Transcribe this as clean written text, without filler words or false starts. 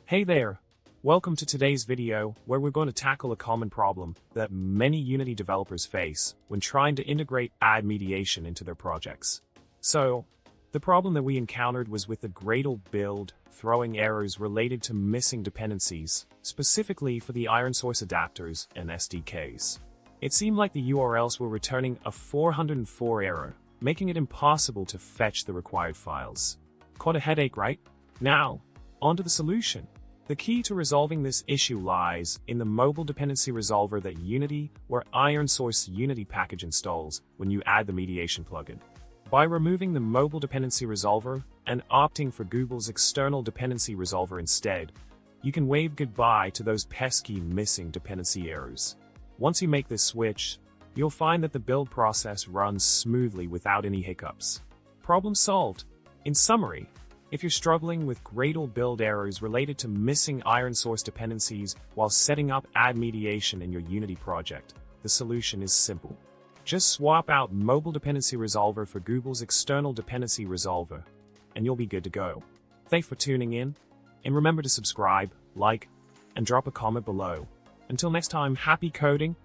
Hey there! Welcome to today's video where we're going to tackle a common problem that many Unity developers face when trying to integrate ad mediation into their projects. So, the problem that we encountered was with the Gradle build throwing errors related to missing dependencies, specifically for the IronSource adapters and SDKs. It seemed like the URLs were returning a 404 error, making it impossible to fetch the required files. Quite a headache, right? Now, on to the solution. The key to resolving this issue lies in the MobileDependencyResolver that Unity or IronSource Unity package installs when you add the mediation plugin. By removing the MobileDependencyResolver and opting for Google's external dependency resolver instead, you can wave goodbye to those pesky missing dependency errors. Once you make this switch, you'll find that the build process runs smoothly without any hiccups. Problem solved. In summary, if you're struggling with Gradle build errors related to missing IronSource dependencies while setting up ad mediation in your Unity project, the solution is simple. Just swap out MobileDependencyResolver for Google's external dependency resolver, and you'll be good to go. Thanks for tuning in, and remember to subscribe, like, and drop a comment below. Until next time, happy coding!